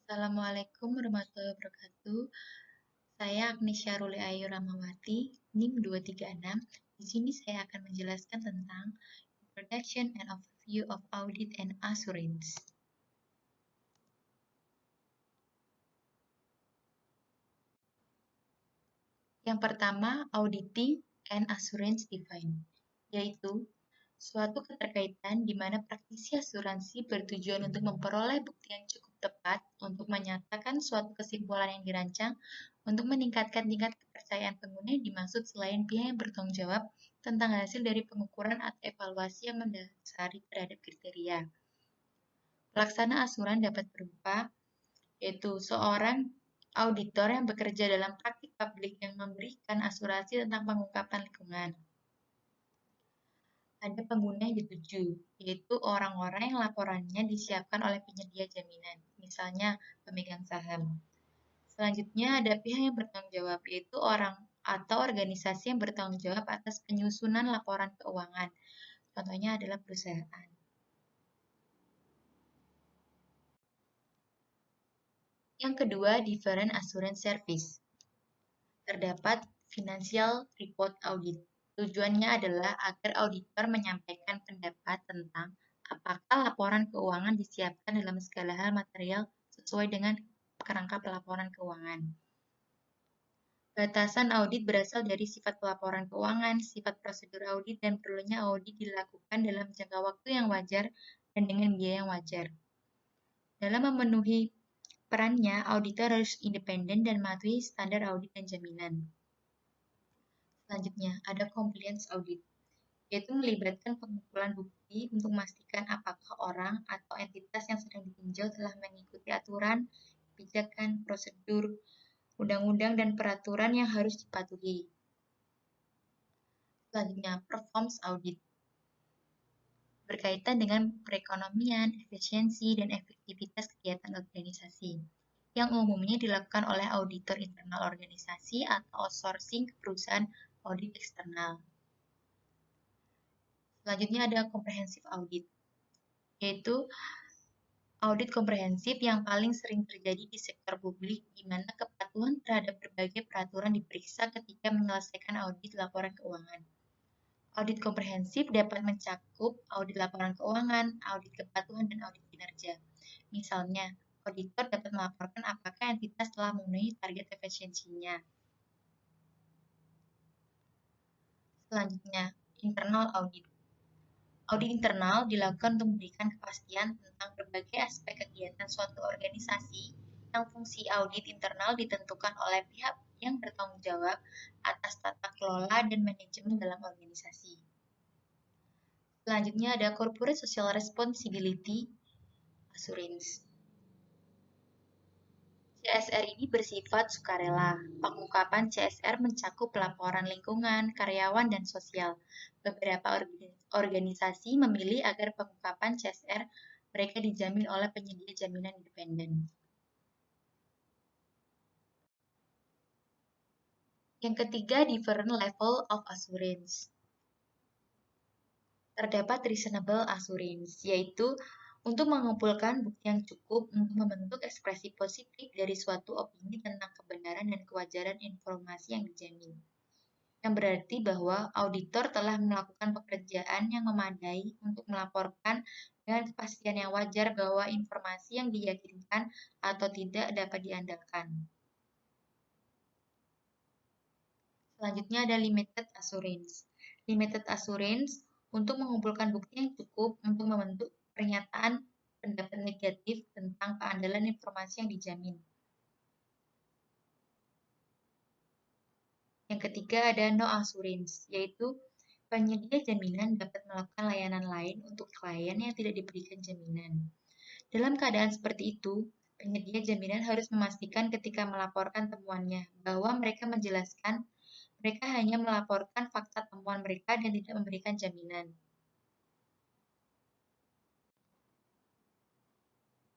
Assalamualaikum warahmatullahi wabarakatuh. Saya Agnesya Ruli Ayu Ramawati, NIM 236. Di sini saya akan menjelaskan tentang Introduction and Overview of Audit and Assurance. Yang pertama, Auditing and Assurance Define, yaitu suatu keterkaitan di mana praktisi asuransi bertujuan untuk memperoleh bukti yang cukup tepat untuk menyatakan suatu kesimpulan yang dirancang untuk meningkatkan tingkat kepercayaan pengguna yang dimaksud selain pihak yang bertanggung jawab tentang hasil dari pengukuran atau evaluasi yang mendasari terhadap kriteria. Pelaksana asuran dapat berupa, yaitu seorang auditor yang bekerja dalam praktik publik yang memberikan asuransi tentang pengungkapan lingkungan. Ada pengguna yang dituju, yaitu orang-orang yang laporannya disiapkan oleh penyedia jaminan, misalnya pemegang saham. Selanjutnya ada pihak yang bertanggung jawab, yaitu orang atau organisasi yang bertanggung jawab atas penyusunan laporan keuangan. Contohnya adalah perusahaan. Yang kedua, Different Assurance Service. Terdapat Financial Report Audit. Tujuannya adalah agar auditor menyampaikan pendapat tentang apakah laporan keuangan disiapkan dalam segala hal material sesuai dengan kerangka pelaporan keuangan. Batasan audit berasal dari sifat pelaporan keuangan, sifat prosedur audit, dan perlunya audit dilakukan dalam jangka waktu yang wajar dan dengan biaya yang wajar. Dalam memenuhi perannya, auditor harus independen dan mematuhi standar audit dan jaminan. Selanjutnya, ada compliance audit, yaitu melibatkan pengumpulan bukti untuk memastikan apakah orang atau entitas yang sedang ditinjau telah mengikuti aturan, kebijakan, prosedur, undang-undang, dan peraturan yang harus dipatuhi. Selanjutnya, performance audit, berkaitan dengan perekonomian, efisiensi, dan efektivitas kegiatan organisasi, yang umumnya dilakukan oleh auditor internal organisasi atau outsourcing ke perusahaan audit eksternal. Selanjutnya ada comprehensive audit, yaitu audit komprehensif yang paling sering terjadi di sektor publik, di mana kepatuhan terhadap berbagai peraturan diperiksa ketika menyelesaikan audit laporan keuangan. Audit komprehensif dapat mencakup audit laporan keuangan, audit kepatuhan, dan audit kinerja. Misalnya, auditor dapat melaporkan apakah entitas telah memenuhi target efisiensinya. Selanjutnya, internal audit. Audit internal dilakukan untuk memberikan kepastian tentang berbagai aspek kegiatan suatu organisasi yang fungsi audit internal ditentukan oleh pihak yang bertanggung jawab atas tata kelola dan manajemen dalam organisasi. Selanjutnya ada Corporate Social Responsibility Assurance. CSR ini bersifat sukarela. Pengungkapan CSR mencakup laporan lingkungan, karyawan, dan sosial. Beberapa organisasi memilih agar pengungkapan CSR mereka dijamin oleh penyedia jaminan independen. Yang ketiga, different level of assurance. Terdapat reasonable assurance, yaitu untuk mengumpulkan bukti yang cukup untuk membentuk ekspresi positif dari suatu opini tentang kebenaran dan kewajaran informasi yang dijamin. Yang berarti bahwa auditor telah melakukan pekerjaan yang memadai untuk melaporkan dengan kepastian yang wajar bahwa informasi yang diyakinkan atau tidak dapat diandalkan. Selanjutnya ada limited assurance. Limited assurance untuk mengumpulkan bukti yang cukup untuk membentuk pernyataan pendapat negatif tentang keandalan informasi yang dijamin. Yang ketiga ada no assurance, yaitu penyedia jaminan dapat melakukan layanan lain untuk klien yang tidak diberikan jaminan. Dalam keadaan seperti itu, penyedia jaminan harus memastikan ketika melaporkan temuannya bahwa mereka menjelaskan mereka hanya melaporkan fakta temuan mereka dan tidak memberikan jaminan.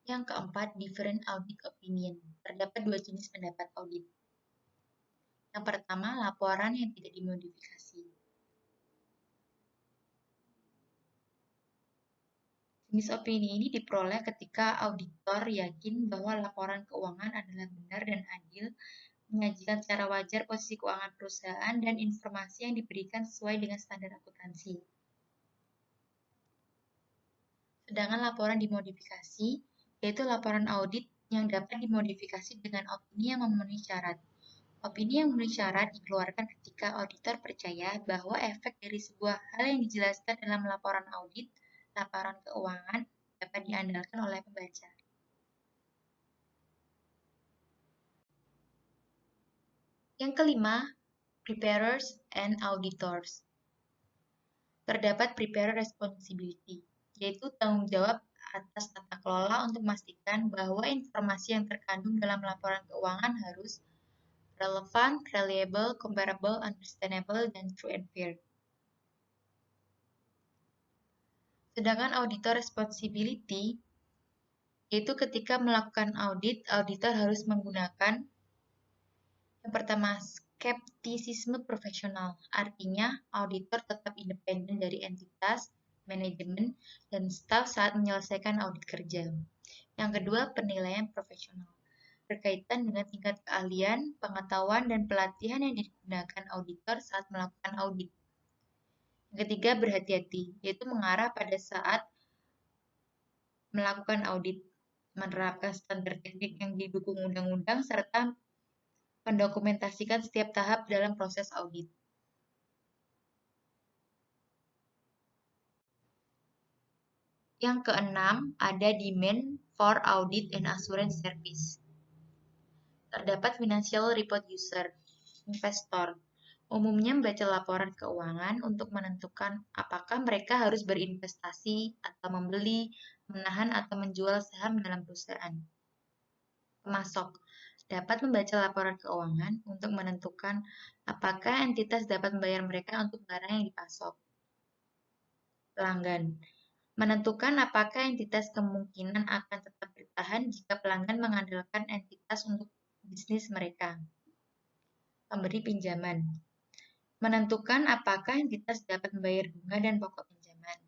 Yang keempat, different audit opinion. Terdapat dua jenis pendapat audit. Yang pertama, laporan yang tidak dimodifikasi. Jenis opini ini diperoleh ketika auditor yakin bahwa laporan keuangan adalah benar dan adil, menyajikan secara wajar posisi keuangan perusahaan, dan informasi yang diberikan sesuai dengan standar akuntansi. Sedangkan laporan dimodifikasi, yaitu laporan audit yang dapat dimodifikasi dengan opini yang memenuhi syarat. Opini yang memenuhi syarat dikeluarkan ketika auditor percaya bahwa efek dari sebuah hal yang dijelaskan dalam laporan audit, laporan keuangan, dapat diandalkan oleh pembaca. Yang kelima, preparers and auditors. Terdapat preparer responsibility, yaitu tanggung jawab atas tata kelola untuk memastikan bahwa informasi yang terkandung dalam laporan keuangan harus relevan, reliable, comparable, understandable, dan true and fair. Sedangkan auditor responsibility, yaitu ketika melakukan audit, auditor harus menggunakan yang pertama, skeptisisme profesional. Artinya, auditor tetap independen dari entitas, manajemen, dan staf saat menyelesaikan audit kerja. Yang kedua, penilaian profesional. Berkaitan dengan tingkat keahlian, pengetahuan, dan pelatihan yang digunakan auditor saat melakukan audit. Yang ketiga, berhati-hati, yaitu mengarah pada saat melakukan audit, menerapkan standar teknik yang didukung undang-undang, serta mendokumentasikan setiap tahap dalam proses audit. Yang keenam, ada demand for audit and assurance service. Terdapat financial report user, investor, umumnya membaca laporan keuangan untuk menentukan apakah mereka harus berinvestasi atau membeli, menahan atau menjual saham dalam perusahaan. Pemasok dapat membaca laporan keuangan untuk menentukan apakah entitas dapat membayar mereka untuk barang yang dipasok. Pelanggan menentukan apakah entitas kemungkinan akan tetap bertahan jika pelanggan mengandalkan entitas untuk bisnis mereka. Pemberi pinjaman menentukan apakah entitas dapat membayar bunga dan pokok pinjaman.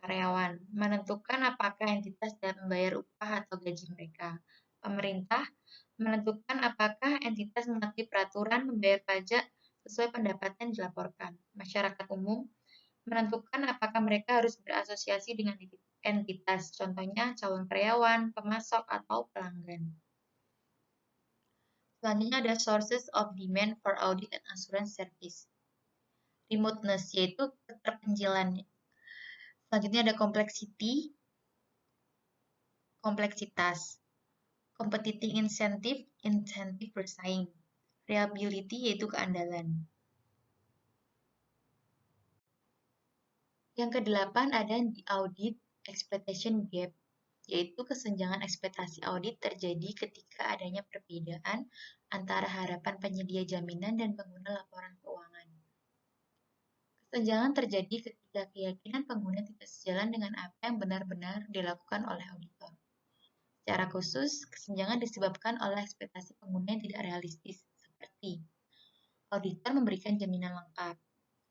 Karyawan menentukan apakah entitas dapat membayar upah atau gaji mereka. Pemerintah menentukan apakah entitas mematuhi peraturan membayar pajak sesuai pendapatan yang dilaporkan. Masyarakat umum menentukan apakah mereka harus berasosiasi dengan entitas, contohnya calon karyawan, pemasok, atau pelanggan. Selanjutnya ada sources of demand for audit and assurance service. Remoteness, yaitu keterpencilan. Selanjutnya ada kompleksitas. Competing insentif bersaing. Reliability, yaitu keandalan. Yang kedelapan ada audit expectation gap, yaitu kesenjangan ekspektasi audit terjadi ketika adanya perbedaan antara harapan penyedia jaminan dan pengguna laporan keuangan. Kesenjangan terjadi ketika keyakinan pengguna tidak sejalan dengan apa yang benar-benar dilakukan oleh auditor. Secara khusus, kesenjangan disebabkan oleh ekspektasi pengguna yang tidak realistis, seperti auditor memberikan jaminan lengkap,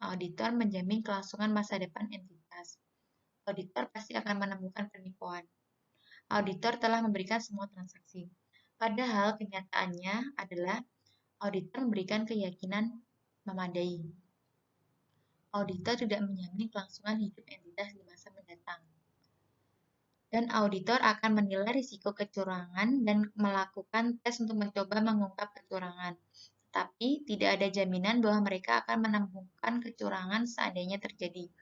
auditor menjamin kelangsungan masa depan entitas, auditor pasti akan menemukan penipuan, auditor telah memberikan semua transaksi. Padahal kenyataannya adalah auditor memberikan keyakinan memadai. Auditor tidak menjamin kelangsungan hidup entitas di masa mendatang. Dan auditor akan menilai risiko kecurangan dan melakukan tes untuk mencoba mengungkap kecurangan. Tetapi tidak ada jaminan bahwa mereka akan menemukan kecurangan seandainya terjadi.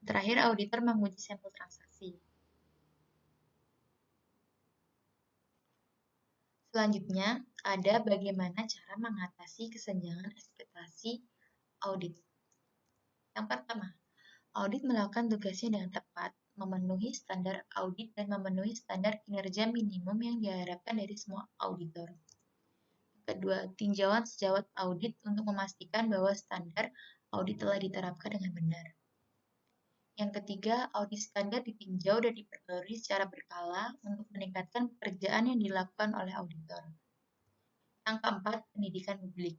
Terakhir, auditor menguji sampel transaksi. Selanjutnya, ada bagaimana cara mengatasi kesenjangan ekspektasi audit. Yang pertama, audit melakukan tugasnya dengan tepat, memenuhi standar audit dan memenuhi standar kinerja minimum yang diharapkan dari semua auditor. Kedua, tinjauan sejawat audit untuk memastikan bahwa standar audit telah diterapkan dengan benar. Yang ketiga, audit standar ditinjau dan diperbarui secara berkala untuk meningkatkan pekerjaan yang dilakukan oleh auditor. Yang keempat, pendidikan publik.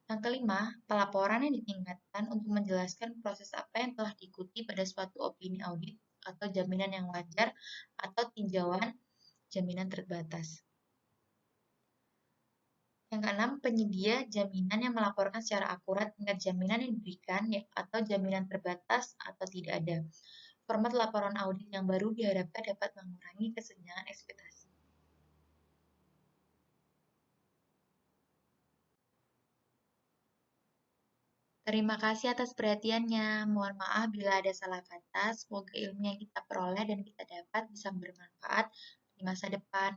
Yang kelima, pelaporan yang ditingkatkan untuk menjelaskan proses apa yang telah diikuti pada suatu opini audit atau jaminan yang wajar, atau tinjauan jaminan terbatas. Yang keenam, penyedia jaminan yang melaporkan secara akurat tingkat jaminan yang diberikan atau jaminan terbatas atau tidak ada. Format laporan audit yang baru diharapkan dapat mengurangi kesenjangan ekspektasi. Terima kasih atas perhatiannya. Mohon maaf bila ada salah kata. Semoga ilmu yang kita peroleh dan kita dapat bisa bermanfaat di masa depan.